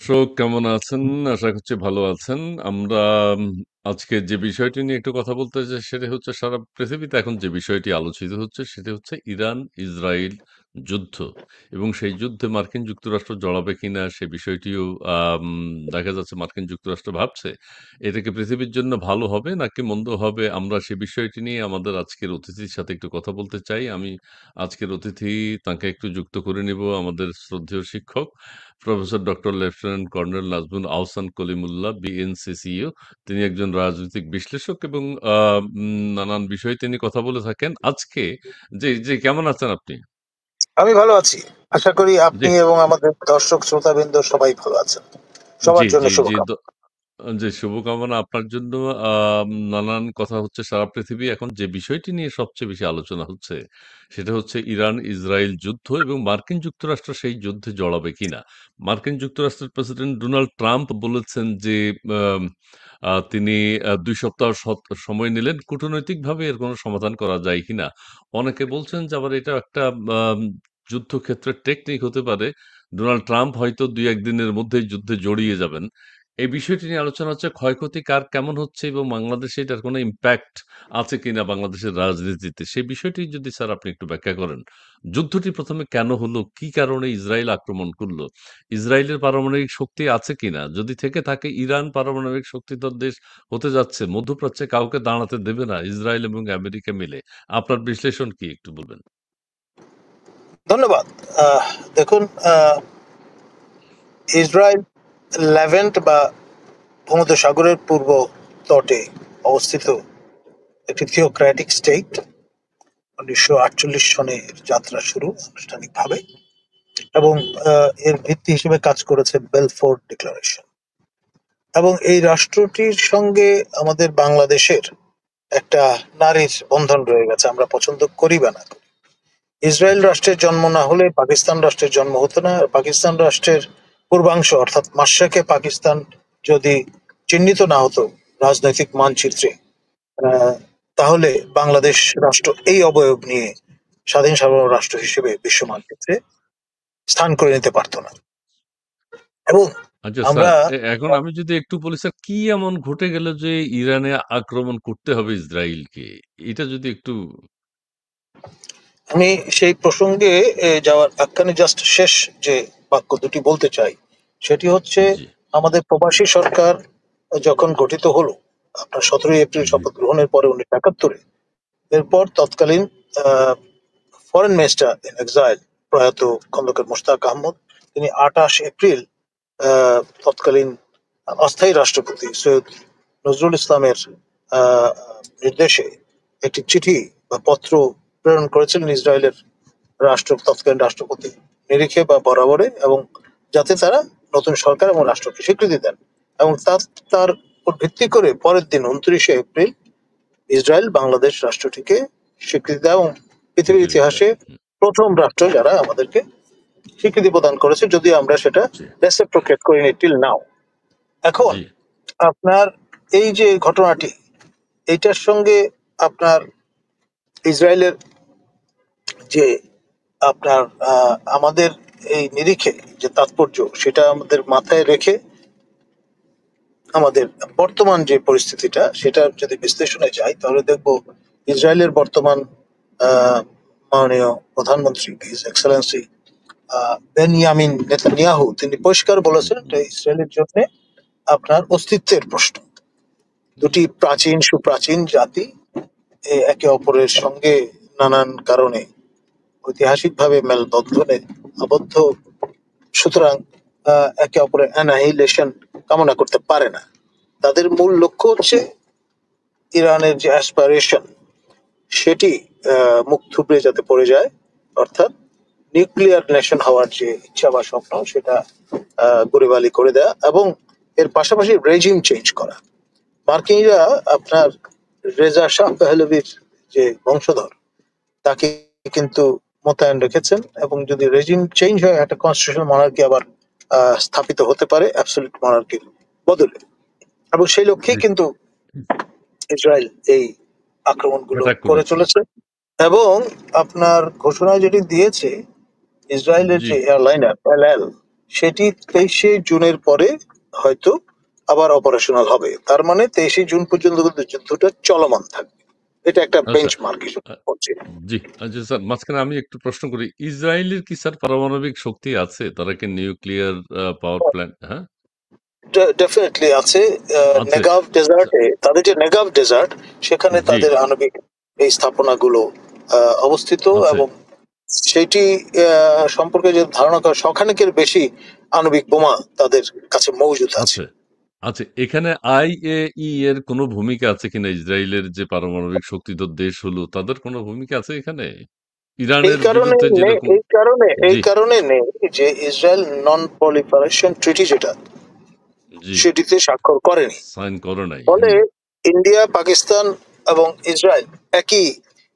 দর্শক কেমন আছেন? আশা করছি ভালো আছেন। আমরা আজকে যে বিষয়টি নিয়ে একটু কথা বলতে চাই সেটা হচ্ছে সারা পৃথিবীতে এখন যে বিষয়টি আলোচিত হচ্ছে সেটি হচ্ছে ইরান-ইসরায়েল যুদ্ধ এবং সেই যুদ্ধে মার্কিন যুক্তরাষ্ট্র জড়াবে কিনা সে বিষয়টিও আম দেখা যাচ্ছে মার্কিন যুক্তরাষ্ট্র ভাবছে এটা কি পৃথিবীর জন্য ভালো হবে নাকি মন্দ হবে? আমরা সে বিষয়টি নিয়ে আমাদের আজকের অতিথির সাথে একটু কথা বলতে চাই। আমি আজকের অতিথি তাকে একটু যুক্ত করে নিব আমাদের শ্রদ্ধেয় শিক্ষক professor doctor lieutenant colonel Nazmul Ahsan Kalimullah BNCCO. তিনি একজন রাজনৈতিক বিশ্লেষক এবং নানান বিষয়ে তিনি কথা বলে থাকেন। আজকে জি, কেমন আছেন আপনি? আমি ভালো আছি। আশা করি জি, আপনি এবং আমাদের দর্শক শ্রোতাবৃন্দ সবাই ভালো আছেন। জি, সবার জন্য জি, জি, শুভকামনা। জি, শুভকামনা আপনার জন্য। নানান কথা হচ্ছে সারা পৃথিবী এখন যে বিষয়টি নিয়ে সবচেয়ে বেশি আলোচনা হচ্ছে, সেটা হচ্ছে ইরান-ইসরায়েল যুদ্ধ এবং মার্কিন যুক্তরাষ্ট্র সেই যুদ্ধে জড়াবে কিনা। মার্কিন যুক্তরাষ্ট্রের প্রেসিডেন্ট ডোনাল্ড ট্রাম্প বলেছেন যে আম তিনি ২ সপ্তাহ সময় নিলেন কূটনৈতিকভাবে এর কোনো সমাধান করা যায় কিনা। অনেকে বলছেন যে আবার এটা একটা আম যুদ্ধক্ষেত্রের টেকনিক হতে পারে। ডোনাল্ড ট্রাম্প হয়তো ২-১ দিনের মধ্যেই যুদ্ধে জড়িয়ে যাবেন। এই বিষয়টি নিয়ে আলোচনা হচ্ছে ক্ষয়ক্ষতি কার কেমন হচ্ছে এবং বাংলাদেশে এটার কোনো ইম্প্যাক্ট আছে কিনা বাংলাদেশের রাজনীতিতে। সেই বিষয়টি যদি স্যার আপনি একটু ব্যাখ্যা করেন। যুদ্ধটি ১ম এ কেন হলো? কি কারণে ইসরায়েল আক্রমণ করল? ইসরায়েলের পারমাণবিক শক্তি আছে কিনা? যদি থেকে থাকে ইরান পারমাণবিক শক্তিধর দেশ হতে যাচ্ছে। মধ্যপ্রাচ্যে কাউকে দাঁড়াতে দেবে না ইসরায়েল এবং আমেরিকা মিলে। আপনার বিশ্লেষণ কি একটু বলবেন? ধন্যবাদ। আহ, দেখুন, ইসরায়েল লেভেন্ট বা ভূমধ্যসাগরের পূর্ব তটে অবস্থিত একটি থিওক্র্যাটিক স্টেট। ১৯৪৮ সনে এর যাত্রা শুরু আনুষ্ঠানিকভাবে, এবং এর ভিত্তি হিসেবে কাজ করেছে বেলফোর্ড ডিক্লারেশন। এবং এই রাষ্ট্রটির সঙ্গে আমাদের বাংলাদেশের একটা নারীর বন্ধন রয়ে গেছে, আমরা পছন্দ করি বা না করি। ইসরায়েল জি, রাষ্ট্রের জন্ম না হলে পাকিস্তান রাষ্ট্রের জন্ম হতো না। আর পাকিস্তান রাষ্ট্রের পূর্বাংশ অর্থাৎ মাশরেকে পাকিস্তান যদি চিহ্নিত না হতো রাজনৈতিক মানচিত্রে, আহ, তাহলে বাংলাদেশ রাষ্ট্র এই অবয়ব নিয়ে স্বাধীন সার্বভৌম রাষ্ট্র হিসেবে বিশ্ব মানচিত্রে স্থান করে নিতে পারতো না। এবং আচ্ছা স্যার, আমরা এখন আমি যদি একটু বলি স্যার কি এমন ঘটে গেল যে ইরানে আক্রমণ করতে হবে ইসরায়েলকে? এটা যদি একটু আমি সেই প্রসঙ্গে যাওয়ার আখ্যানে জাস্ট শেষ যে বাক্য দুটি বলতে চাই, সেটি হচ্ছে জি, আমাদের প্রবাসী সরকার যখন গঠিত হলো আপনার ১৭ই এপ্রিল জি, শপথ গ্রহণের পরে ১৯৭১, এরপর তৎকালীন ফরেন মিনিস্টার ইন এক্সাইল প্রয়াত খন্দকার মোশতাক আহমদ, তিনি ২৮ এপ্রিল তৎকালীন অস্থায়ী রাষ্ট্রপতি সৈয়দ নজরুল ইসলামের আহ, নির্দেশে একটি চিঠি বা পত্র প্রেরণ করেছিলেন ইসরায়েলের তৎকালীন রাষ্ট্রপতি নিরিখে বা বরাবরে, এবং যাতে তারা নতুন সরকার এবং রাষ্ট্রকে স্বীকৃতি দেন। এবং তার উপর ভিত্তি করে পরের দিন ২৯ এপ্রিল ইসরায়েল বাংলাদেশ রাষ্ট্রটিকে স্বীকৃতি দেয়, এবং পৃথিবীর স্বীকৃতি দেয়। ইতিহাসে প্রথম রাষ্ট্র যারা আমাদেরকে স্বীকৃতি প্রদান করেছে, যদিও আমরা সেটা জি, রেসিপ্রোকেট করিনি টিল নাও। এখন জি, আপনার এই যে ঘটনাটি, এইটার সঙ্গে আপনার ইসরায়েলের যে আপনার আমাদের এই নিরিখে যে তাৎপর্য, সেটা আমাদের মাথায় রেখে আমাদের বর্তমান যে পরিস্থিতিটা সেটা যদি বিশ্লেষণে যাই, তাহলে দেখব ইসরায়েলের বর্তমান মাননীয় প্রধানমন্ত্রী হিজ এক্সেলেন্সি বেনিয়ামিন নেতানিয়াহু, তিনি পরিষ্কার বলেছেন এটা ইসরায়েলের জন্য আপনার অস্তিত্বের প্রশ্ন। দুটি প্রাচীন সুপ্রাচীন জাতি একে অপরের সঙ্গে নানান কারণে ঐতিহাসিকভাবে মেলবন্ধনে আবদ্ধ, সুতরাং একে অপরের অ্যানাহিলেশন কামনা করতে পারে না। তাদের মূল লক্ষ্য হচ্ছে ইরানের যে অ্যাসপাইরেশন, সেটি মুখ থুবড়ে যাতে পড়ে যায়, অর্থাৎ নিউক্লিয়ার নেশন হওয়ার যে ইচ্ছা বা স্বপ্ন, সেটা গুলিবালি করে দেয়া, এবং এর পাশাপাশি রেজিম চেঞ্জ করা। মার্কিনিরা আপনার রেজা শাহ পেহলভির যে বংশধর, তাকে কিন্তু মোতায়েন রেখেছেন, এবং যদি রেজিম চেঞ্জ হয় একটা কনস্টিটিউশনাল মনার্কি আবার স্থাপিত হতে পারে অ্যাবসলিউট মনার্কির বদলে। এবং সেই লক্ষ্যেই জি, কিন্তু ইসরায়েল এই আক্রমণগুলো অ্যাটাক করে করেছে। চলেছে। এবং আপনার ঘোষণা যেটি দিয়েছে ইসরায়েলের জি, যে এয়ারলাইনার এল এল, সেটি 23শে জুনের পরে হয়তো আবার অপারেশনাল হবে। তার মানে 23শে জুন পর্যন্ত কিন্তু যুদ্ধটা চলমান থাকবে। এটা একটা আচ্ছা বেঞ্চমার্ক হিসেবে আ বলছি। জি, আচ্ছা স্যার মাঝখানে আমি একটু প্রশ্ন করি। ইসরায়েলের কি স্যার পারমাণবিক শক্তি আছে? তারা কি নিউক্লিয়ার পাওয়ার প্ল্যান্ট হ্যাঁ? ডেফিনেটলি আছে। আছে। নেগাভ আচ্ছা, ডেজার্টে, তাদের যে নেগাভ ডেজার্ট, সেখানে জি, তাদের আণবিক এই স্থাপনাগুলো অবস্থিত, আছে। এবং সেটি সম্পর্কে যে ধারণা করা শখানেকের বেশি আণবিক বোমা তাদের কাছে মজুদ আছে। আছে। আচ্ছা, এখানে আইএই এর কোনো ভূমিকা আছে কিনা? ইসরায়েলের যে পারমাণবিক শক্তিধর দেশ হলো, তাদের কোনো ভূমিকা আছে এখানে? এই ইরানের কারণে বিরুদ্ধে নেই, যেরকম এই জি, কারণে নেই যে ইসরায়েল নন প্রলিফারেশন ট্রিটি, যেটা জি, সেটিতে স্বাক্ষর করেনি। সাইন করে নাই। ফলে ইন্ডিয়া, পাকিস্তান এবং ইসরায়েল একই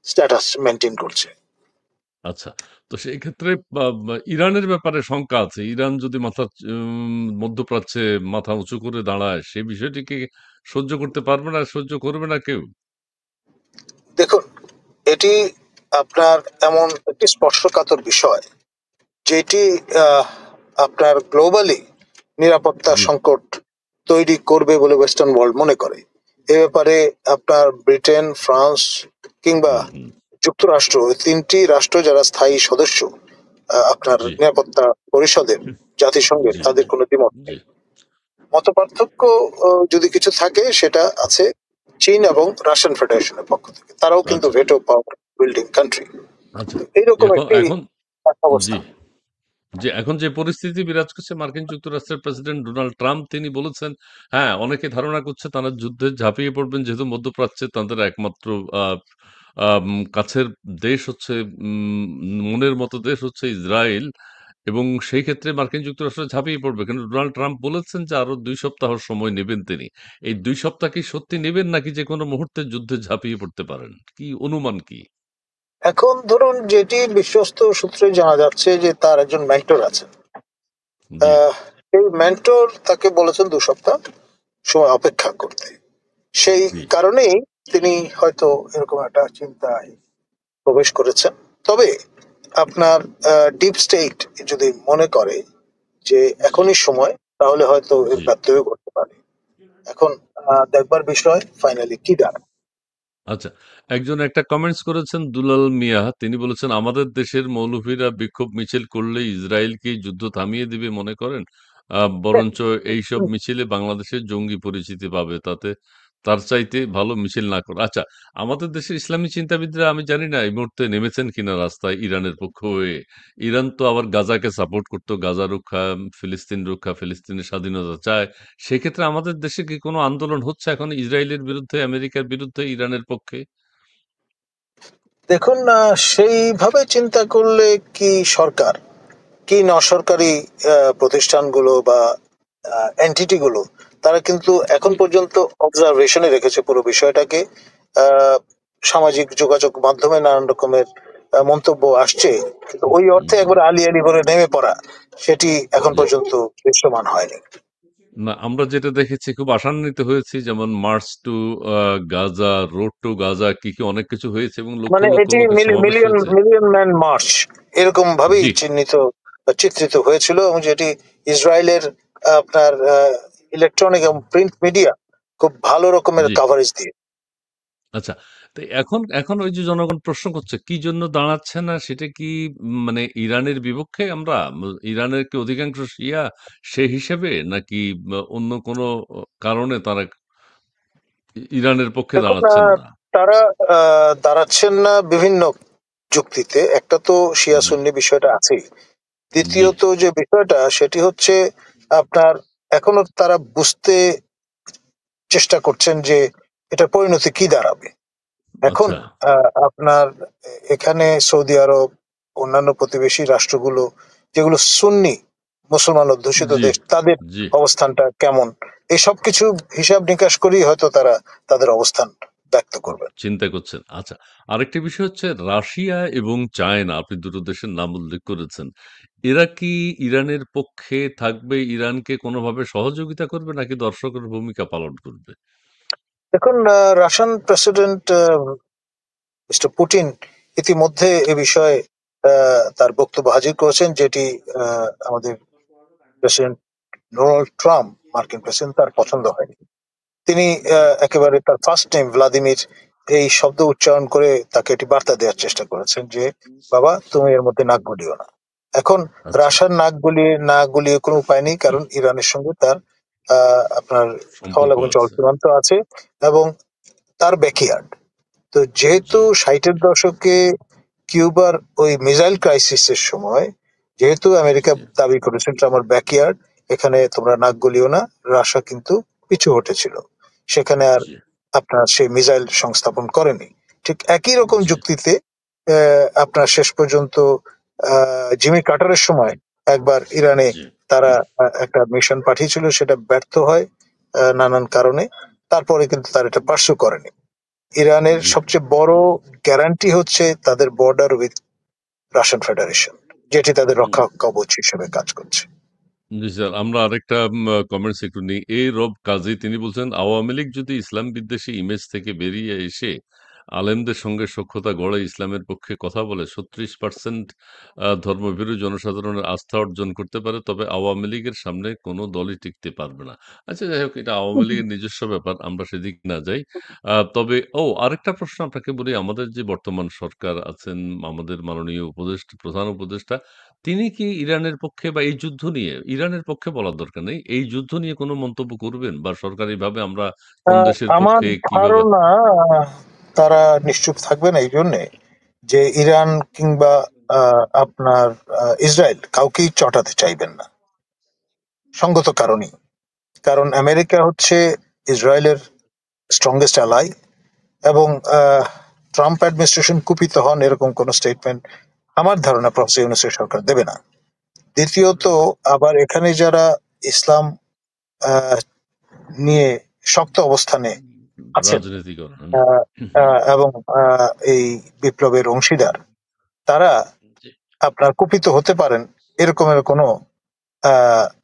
স্ট্যাটাস মেনটেন করছে। আচ্ছা। তো সেই ক্ষেত্রে বা বা ইরানের ব্যাপারে শঙ্কা আছে। ইরান যদি মধ্যপ্রাচ্যে মাথা উঁচু করে দাঁড়ায়, সে বিষয়টিকে সহ্য করতে পারবে না, সহ্য করবে না কেউ? দেখুন, এটি আপনার এমন একটি স্পর্শকাতর বিষয় যেটি আহ, আপনার গ্লোবালি নিরাপত্তা জি। সংকট তৈরি করবে বলে ওয়েস্টার্ন ওয়ার্ল্ড মনে করে। এ ব্যাপারে আপনার ব্রিটেন, ফ্রান্স কিংবা হুম, হুম। যুক্তরাষ্ট্র, এই তিনটি রাষ্ট্র যারা স্থায়ী সদস্য আপনার জি, নিরাপত্তা পরিষদের, জাতিসংঘের, জি, তাদের জি, কোনো দ্বিমত জি। নেই। মতপার্থক্য যদি কিছু থাকে, সেটা আছে চীন এবং রাশিয়ান ফেডারেশনের পক্ষ থেকে। তারাও কিন্তু আচ্ছা, ভেটো পাওয়ার বিল্ডিং কান্ট্রি। আচ্ছা। এইরকম এখন একটি এখন জি। অবস্থা। যে এখন যে পরিস্থিতি বিরাজ করছে মার্কিন যুক্তরাষ্ট্রের প্রেসিডেন্ট ডোনাল্ড ট্রাম্প তিনি বলেছেন, হ্যাঁ, অনেকে ধারণা করছে তারা যুদ্ধে ঝাঁপিয়ে পড়বেন যেহেতু মধ্যপ্রাচ্যে তাদের একমাত্র আহ, কাছের দেশ হচ্ছে মনের মতো দেশ হচ্ছে ইসরায়েল এবং সেই ক্ষেত্রে মার্কিন যুক্তরাষ্ট্র ঝাঁপিয়ে পড়বে কিন্তু ডোনাল্ড ট্রাম্প বলেছেন যে আরো 2 সপ্তাহ সময় নেবেন তিনি এই 2 সপ্তাহ কি সত্যি নেবেন নাকি যে কোনো মুহূর্তে যুদ্ধে ঝাঁপিয়ে পড়তে পারেন কি অনুমান কি এখন ধরুন, যেটি বিশ্বস্ত সূত্রে জানা যাচ্ছে যে তার একজন মেন্টর আছেন। জি সেই মেন্টর তাকে বলেছেন 2 সপ্তাহ সময় অপেক্ষা করতে। সেই জি কারণেই তিনি হয়তো এরকম একটা চিন্তায় প্রবেশ করেছেন। তবে আপনার ডিপ স্টেট যদি মনে করে যে জি এখনই সময়, তাহলে হয়তো এর জি ব্যত্যয় ঘটতে পারে। এখন দেখবার বিষয় ফাইনালি কি দাঁড়ায়। আচ্ছা, একজন একটা কমেন্টস করেছেন দুলাল মিয়া। তিনি বলেছেন, "আমাদের দেশের মৌলভীরা বিক্ষোভ মিছিল করলে ইসরায়েল কি যুদ্ধ থামিয়ে দিবে মনে করেন? বরঞ্চ এইসব মিছিলে বাংলাদেশের জঙ্গি পরিচিতি পাবে। তার চাইতে ভালো মিছিল না করা।" আচ্ছা, আমাদের দেশের ইসলামী চিন্তাবিদরা আমি জানি না এই মুহূর্তে নেমেছেন কিনা রাস্তায় ইরানের পক্ষ হয়ে। ইরান তো আবার গাজাকে সাপোর্ট করত। গাজা রক্ষা, ফিলিস্তিন রক্ষা, ফিলিস্তিনের স্বাধীনতা চায়। সেক্ষেত্রে আমাদের দেশে কি কোনো আন্দোলন হচ্ছে এখন ইসরায়েলের বিরুদ্ধে, আমেরিকার বিরুদ্ধে, ইরানের পক্ষে? দেখুন, সেইভাবে চিন্তা করলে কি সরকার, কি অসরকারি প্রতিষ্ঠানগুলো বা এন্টিটি গুলো, তারা কিন্তু এখন জি, পর্যন্ত অবজারভেশনে রেখেছে পুরো বিষয়টাকে। আহ, সামাজিক যোগাযোগ মাধ্যমে নানান রকমের মন্তব্য আসছে, কিন্তু ওই অর্থে জি। একবার আলিয়ালি করে নেমে পড়া, সেটি এখন জি। পর্যন্ত দৃশ্যমান হয়নি। না আমরা যেটা দেখেছি খুব আশান্বিত হয়েছি যেমন March two Gaza, road two Gaza কি অনেক কিছু হয়েছে এবং লক্ষ, মানে লক্ষ এটি লোকের সমাবেশ মিলিয়ন হয়েছে। মিলিয়ন ম্যান মার্চ এরকম ভাবেই জি, চিহ্নিত বা চিত্রিত হয়েছিল, এবং যেটি ইসরায়েলের আপনার ইলেকট্রনিক এবং প্রিন্ট মিডিয়া খুব ভালো রকমের জি। কাভারেজ দিয়ে। আচ্ছা। তো এখন ওই যে জনগণ প্রশ্ন করছে কি জন্য দাঁড়াচ্ছে না সেটা কি মানে ইরানের বিপক্ষে আমরা? ইরানের কি অধিকাংশ শিয়া সে হিসেবে নাকি অন্য কোনো কারণে তারা ইরানের পক্ষে এখন দাঁড়াচ্ছেন না? তারা দাঁড়াচ্ছেন না বিভিন্ন যুক্তিতে। একটা তো শিয়া জি, সুন্নি বিষয়টা আছেই। জি, দ্বিতীয়ত যে বিষয়টা, সেটি হচ্ছে আপনার এখনো তারা বুঝতে চেষ্টা করছেন যে এটা পরিণতি কি দাঁড়াবে। এখন আচ্ছা, আপনার এখানে সৌদি আরব, অন্যান্য প্রতিবেশী রাষ্ট্রগুলো যেগুলো সুন্নি মুসলমান অধ্যুষিত জি, দেশ, তাদের জি। অবস্থানটা কেমন, এই সব কিছু হিসাব নিকাশ করেই হয়তো তারা তাদের অবস্থান ব্যক্ত করবে। চিন্তা করছেন। আচ্ছা, আরেকটি বিষয় হচ্ছে রাশিয়া এবং চায়না আপনি দুটো দেশের নাম উল্লেখ করেছেন। এরা কি ইরানের পক্ষে থাকবে? ইরানকে কোনোভাবে সহযোগিতা করবে নাকি দর্শকের ভূমিকা পালন করবে? দেখুন, রাশিয়ান প্রেসিডেন্ট মিস্টার পুতিন ইতিমধ্যে এ বিষয়ে তার বক্তব্য হাজির করেছেন, যেটি আমাদের প্রেসিডেন্ট ডোনাল্ড ট্রাম্প, মার্কিন প্রেসিডেন্ট, তার পছন্দ হয়নি। তিনি একেবারে তার ফার্স্ট টাইম ভ্লাদিমির এই শব্দ উচ্চারণ করে তাকে একটি বার্তা দেওয়ার চেষ্টা করেছেন যে বাবা তুমি এর মধ্যে নাক গলিও না। এখন আচ্ছা, রাশিয়ার না গলিয়ে কোনো উপায় নেই, কারণ ইরানের সঙ্গে তার আপনার স্থল সম্পর্ক এবং জল আছে। সীমান্ত আছে এবং তার ব্যাকইয়ার্ড। তো যেহেতু জি, 60-এর দশকে কিউবার ওই মিসাইল ক্রাইসিসের সময় যেহেতু আমেরিকা জি, দাবি করেছিল এটা আমার ব্যাকইয়ার্ড, এখানে তোমরা নাক গলিও না, রাশিয়া কিন্তু পিছু হটেছিল, সেখানে আর জি, আপনার সেই মিসাইল সংস্থাপন করেনি। ঠিক একই রকম জি, যুক্তিতে আপনার শেষ পর্যন্ত জিমি কার্টারের সময় একবার ইরানে জি, তারা একটা মিশন পাঠিয়েছিল, সেটা ব্যর্থ হয় নানান কারণে। তারপরে কিন্তু তারা এটা পার্সু করেনি। ইরানের জি। সবচেয়ে বড় গ্যারান্টি হচ্ছে তাদের বর্ডার উইথ রাশিয়ান ফেডারেশন, যেটি তাদের রক্ষা কবচ হিসেবে কাজ করছে। জি স্যার, আমরা আরেকটা কমেন্টস একটু নিই। রব কাজী তিনি বলছেন, আওয়ামী লীগ যদি ইসলাম বিদ্বেষী ইমেজ থেকে বেরিয়ে এসে আলেমদের সঙ্গে সখ্যতা গড়ে ইসলামের পক্ষে কথা বলে 36% ধর্মভীরু জনসাধারণের আস্থা অর্জন করতে পারে, তবে আওয়ামী লীগের সামনে কোনো দলই টিকতে পারবে না। আচ্ছা, যাই হোক, এটা আওয়ামী লীগের নিজস্ব ব্যাপার, আমরা সেদিক না যাই। তবে আরেকটা প্রশ্ন আপনাকে বলি, আমাদের যে বর্তমান সরকার আছেন, আমাদের মাননীয় প্রধান উপদেষ্টা, তিনি কি ইরানের পক্ষে বা এই যুদ্ধ নিয়ে, ইরানের পক্ষে বলার দরকার নেই, এই যুদ্ধ নিয়ে কোনো মন্তব্য করবেন? বা সরকারিভাবে আমরা কোন দেশের আমার পক্ষে কিভাবে? ধারণা তারা নিশ্চুপ থাকবেন এই জন্যে যে ইরান কিংবা আপনার ইসরায়েল কাউকেই চটাতে চাইবেন না, সঙ্গত কারণেই। কারণ আমেরিকা হচ্ছে ইসরায়েলের স্ট্রংগেস্ট অ্যালাই, এবং ট্রাম্প অ্যাডমিনিস্ট্রেশন কুপিত হন এরকম কোন স্টেটমেন্ট আমার ধারণা প্রফেসর ইউনূসের সরকার দেবে না। দ্বিতীয়ত, আবার এখানে যারা ইসলাম আহ, নিয়ে শক্ত অবস্থানে আছেন রাজনীতি করেন। আহ, এবং এই বিপ্লবের অংশীদার, তারা জি। আপনার কুপিত হতে পারেন এরকমের কোনো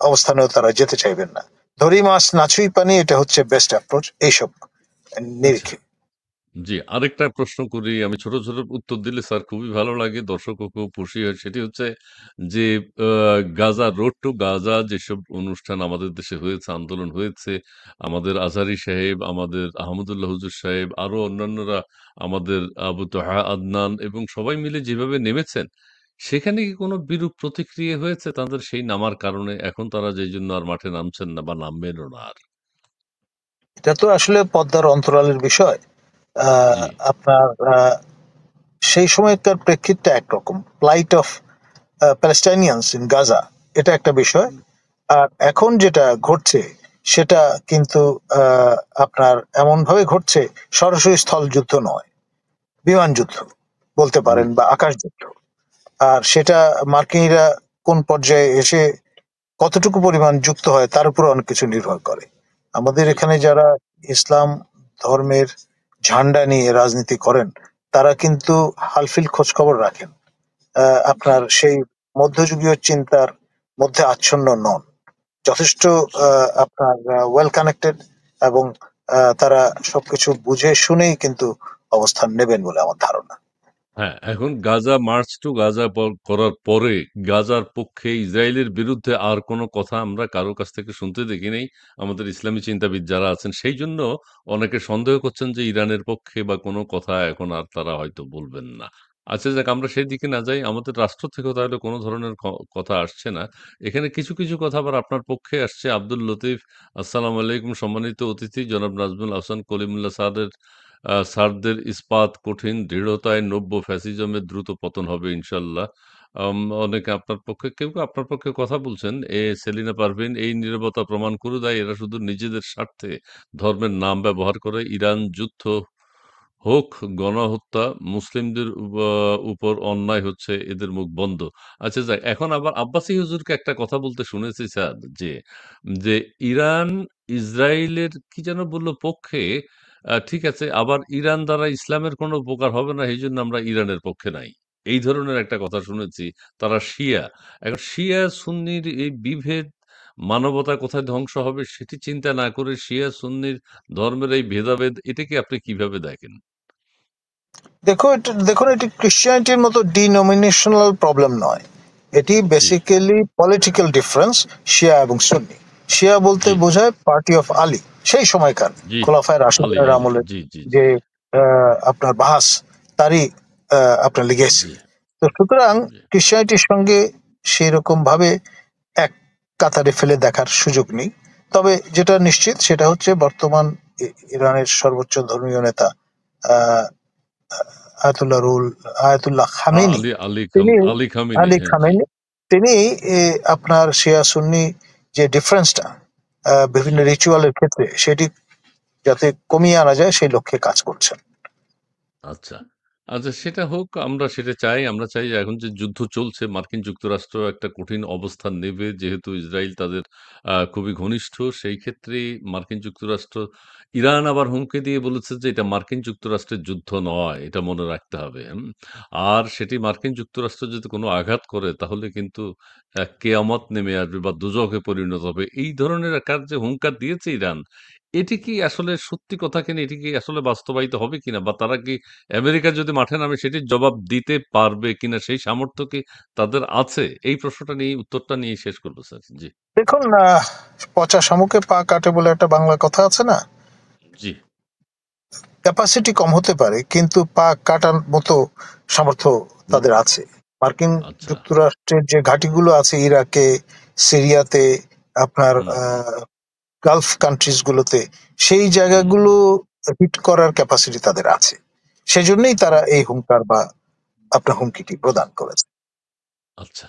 অবস্থানেও তারা যেতে চাইবেন না। ধরি মাছ নাছুই পানি, এটা হচ্ছে বেস্ট অ্যাপ্রোচ এইসব আচ্ছা, নিরিখে। জি, আরেকটা প্রশ্ন করি আমি। ছোট, ছোট উত্তর দিলে স্যার খুবই ভালো লাগে। দর্শকও খুব খুশি হয়। সেটি হচ্ছে যে আ গাজা, রোড টু গাজা যেসব অনুষ্ঠান আমাদের দেশে হয়েছে, আন্দোলন হয়েছে, আমাদের আজহারী সাহেব, আমাদের আহমদুল্লাহ হুজুর সাহেব, আরো অন্যান্যরা, আমাদের আবু তোহা আদনান এবং সবাই মিলে যেভাবে নেমেছেন, সেখানে কি কোনো বিরূপ প্রতিক্রিয়া হয়েছে তাদের সেই নামার কারণে? এখন তারা যেজন্য আর মাঠে নামছেন না বা নামবেনও না আর? এটা তো আসলে পদ্মার অন্তরালের বিষয়। জি, আপনার সেই সময়কার প্রেক্ষিতটা একরকম, প্লাইট অফ প্যালেস্টাইনিয়ানস ইন গাজা, এটা একটা বিষয়। আর এখন যেটা ঘটছে সেটা কিন্তু আপনার এমন ভাবে ঘটছে, সরাসরি স্থল যুদ্ধ নয়, বিমান যুদ্ধ বলতে হুম, পারেন বা আকাশ যুদ্ধ। আর সেটা মার্কিনিরা কোন পর্যায়ে এসে কতটুকু পরিমাণ যুক্ত হয় তার উপর অনেক কিছু নির্ভর করে। আমাদের জি, এখানে যারা ইসলাম ধর্মের ঝান্ডা নিয়ে রাজনীতি করেন, তারা কিন্তু হালফিল খোঁজ খবর রাখেন, জি, আপনার সেই মধ্যযুগীয় চিন্তার মধ্যে আচ্ছন্ন নন, যথেষ্ট জি। আপনার ওয়েল কানেক্টেড, এবং তারা সবকিছু বুঝে শুনেই কিন্তু অবস্থান নেবেন বলে আমার ধারণা। হ্যাঁ, এখন গাজা মার্চ টু গাজা করার পরে গাজার পক্ষে ইসরায়েলের বিরুদ্ধে আর কোনো কথা আমরা কারো কাছ থেকে শুনতে দেখি নাই। আমাদের ইসলামী চিন্তাবিদ যারা আছেন, সেই জন্য অনেকে সন্দেহ করছেন যে ইরানের পক্ষে বা কোনো কথা এখন আর তারা হয়তো বলবেন না। আচ্ছা, যাক, আমরা সেই দিকে না যাই। আমাদের রাষ্ট্র থেকেও তাহলে কোনো ধরনের কথা আসছে না। এখানে কিছু, কিছু কথা আবার আপনার পক্ষে আসছে। আব্দুল লতিফ, আসসালামু আলাইকুম। সম্মানিত অতিথি জনাব নাজমুল হাসান কলিমুল্লাহ স্যারদের ইস্পাত কঠিন দৃঢ়তায় নব্য ফ্যাসিজমের দ্রুত পতন হবে ইনশাল্লাহ। অনেকে আপনার পক্ষে, কেউ কেউ আপনার পক্ষে কথা বলছেন। সেলিনা পারভীন, এই নীরবতা প্রমাণ করে দেয় এরা শুধু নিজেদের স্বার্থে ধর্মের নাম ব্যবহার করে। ইরান যুদ্ধ হোক, গণহত্যা, মুসলিমদের উপর অন্যায় হচ্ছে, এদের মুখ বন্ধ। আচ্ছা, যাক, এখন আবার আব্বাসী হুজুরকে একটা কথা বলতে শুনেছি স্যার, যে যে ইরান ইসরায়েলের কি যেন বলল পক্ষে, ঠিক আছে, আবার ইরান দ্বারা ইসলামের কোনো উপকার হবে না, এই জন্য আমরা ইরানের পক্ষে নাই, এই ধরনের একটা কথা শুনেছি। তারা শিয়া। এখন শিয়া সুন্নির এই বিভেদ, মানবতা কোথায় ধ্বংস হবে সেটি চিন্তা না করে শিয়া সুন্নির ধর্মের এই ভেদাভেদ, এটাকে আপনি কিভাবে দেখেন? দেখুন, এটি ক্রিশ্চিয়ানিটির মতো ডিনোমিনেশনাল প্রবলেম নয়। এটি জি, বেসিক্যালি পলিটিক্যাল ডিফারেন্স শিয়া এবং সুন্নি। শিয়া বলতে জি, বোঝায় পার্টি অফ আলী, সেই সময়কার জি, খোলাফায়ে আলী, রাশিদের আলী, আমলে জি, জি, জি, যে আপনার বাহাস, তারই আপনার লিগেসি। জি, তো সুতরাং জি, ক্রিশ্চিয়ানিটির সঙ্গে সেই রকম ভাবে এক কাতারে ফেলে দেখার সুযোগ নেই। তবে যেটা নিশ্চিত সেটা হচ্ছে বর্তমান ইরানের সর্বোচ্চ ধর্মীয় নেতা আহ আয়াতুল্লাহ রুল আয়াতুল্লাহ খামেনি, তিনি আলী খামেনি, আলী হ্যাঁ, জি, খামেনি, তিনি আপনার শিয়া সুন্নি যে ডিফারেন্সটা বিভিন্ন জি। রিচুয়ালের ক্ষেত্রে সেটি যাতে কমিয়ে আনা যায় সেই লক্ষ্যে কাজ করছেন। আচ্ছা। আচ্ছা সেটা হোক, আমরা সেটা চাই। আমরা চাই যে এখন যে যুদ্ধ চলছে মার্কিন যুক্তরাষ্ট্র একটা কঠিন অবস্থান নেবে। যেহেতু ইসরাইল তাদের খুবই ঘনিষ্ঠ। সেই ক্ষেত্রে মার্কিন যুক্তরাষ্ট্র ইরান আবার হুমকি দিয়ে বলেছে যে এটা মার্কিন যুক্তরাষ্ট্রের যুদ্ধ নয়। এটা মনে রাখতে হবে। আর সেটি মার্কিন যুক্তরাষ্ট্র যদি কোনো আঘাত করে তাহলে কিন্তু কেয়ামত নেমে আসবে বা দোজখে পরিণত হবে। এই ধরনের যে হুঙ্কার দিয়েছে ইরান, এটি কি আসলে সত্যি কথা কিনা? এটি কি আসলে বাস্তবায়িত হবে কিনা? বা তারা কি আমেরিকা যদি মাঠে নামে সেটির জবাব দিতে পারবে কিনা সেই সামর্থ্য কি তাদের আছে? এই প্রশ্নটা নিয়ে উত্তরটা নিয়ে শেষ করব স্যার। জি, দেখুন, পচা শামুকে পা কাটে বলে একটা বাংলা কথা আছে না? জি, ক্যাপাসিটি কম হতে পারে কিন্তু পা কাটার মতো সামর্থ্য হুম, তাদের আছে। মার্কিন আচ্ছা, যুক্তরাষ্ট্রের যে ঘাঁটিগুলো আছে ইরাকে, সিরিয়াতে, আপনার হুম, গালফ কান্ট্রিজ গুলোতে, সেই হুম, জায়গাগুলো হিট করার ক্যাপাসিটি তাদের আছে। সেজন্যই তারা এই হুঙ্কার বা আপনার হুমকিটি প্রদান করেছে। আচ্ছা।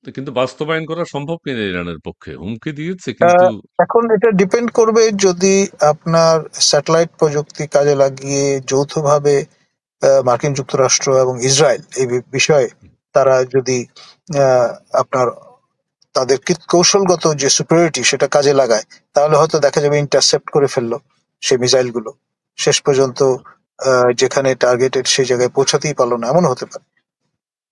তো কিন্তু বাস্তবায়ন করা সম্ভব কিনা ইরানের পক্ষে? হুমকি দিয়েছে কিন্তু আহ, এখন এটা ডিপেন্ড করবে যদি আপনার স্যাটেলাইট প্রযুক্তি কাজে লাগিয়ে যৌথভাবে মার্কিন যুক্তরাষ্ট্র এবং ইসরায়েল এই বিষয়ে তারা যদি আহ, আপনার তাদের কৌশলগত যে সুপিরিয়রিটি সেটা কাজে লাগায়, তাহলে হয়তো দেখা যাবে ইন্টারসেপ্ট করে ফেললো সেই মিসাইল গুলো, শেষ পর্যন্ত যেখানে টার্গেটেড সেই জায়গায় পৌঁছাতেই পারলো না, এমন হতে পারে।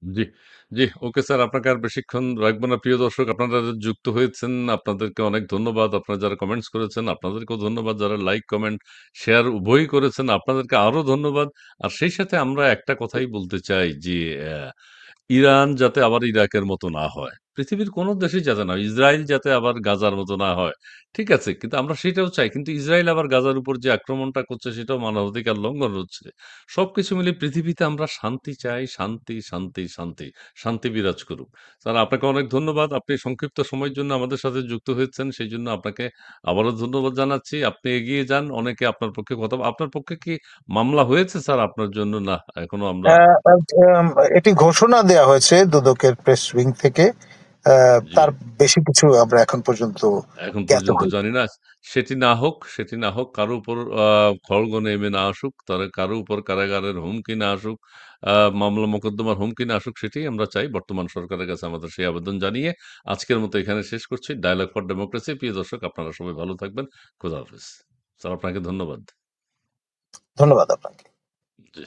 জি, জি। ওকে স্যার, আপনাকে আর বেশিক্ষণ রাখবো না। প্রিয় দর্শক, আপনারা যারা যুক্ত হয়েছেন আপনাদেরকে অনেক ধন্যবাদ। আপনারা যারা কমেন্টস করেছেন আপনাদেরকেও ধন্যবাদ। যারা লাইক, কমেন্ট, শেয়ার উভয়ই করেছেন আপনাদেরকে আরো ধন্যবাদ। আর সেই সাথে আমরা একটা কথাই বলতে চাই যে ইরান যাতে আবার ইরাকের মতো না হয়। পৃথিবীর কোন দেশই যাতে না হয়। ইসরায়েল যাতে আবার গাজার মতো না হয়। ঠিক আছে? কিন্তু আমরা সেটাও চাই। কিন্তু ইসরায়েল আবার গাজার উপর যে আক্রমণটা করছে সেটাও মানবাধিকার লঙ্ঘন হচ্ছে। সবকিছু মিলিয়ে পৃথিবীতে আমরা শান্তি চাই। শান্তি, শান্তি, শান্তি। শান্তি বিরাজ করুক। স্যার আপনাকে অনেক ধন্যবাদ। আপনি সংক্ষিপ্ত সময়ের জন্য আমাদের সাথে যুক্ত হয়েছেন। সেইজন্য আপনাকে আবারও ধন্যবাদ জানাচ্ছি। আপনি এগিয়ে যান। অনেকে আপনার পক্ষে আপনার পক্ষে কি মামলা হয়েছে স্যার আপনার জন্য? না, এখনো আমরা আহ, আহ, এটি ঘোষণা দেয়া হয়েছে দুদকের প্রেস উইং থেকে। জি। তার বেশি কিছু আমরা এখন পর্যন্ত এখন জ্ঞাত পর্যন্ত হই। জানি না। সেটি না হোক, কারো উপর খড়গ নেমে না আসুক, তারা কারো উপর কারাগারের হুমকি না আসুক, মামলা মোকদ্দমার হুমকি না আসুক, সেটাই আমরা চাই। বর্তমান সরকারের কাছে আমাদের সেই আবেদন জানিয়ে আজকের মতো এখানে শেষ করছি। Dialogue for democracy. প্রিয় দর্শক, আপনারা সবাই ভালো থাকবেন। খোদা হাফেজ। স্যার আপনাকে ধন্যবাদ। ধন্যবাদ আপনাকে। জি।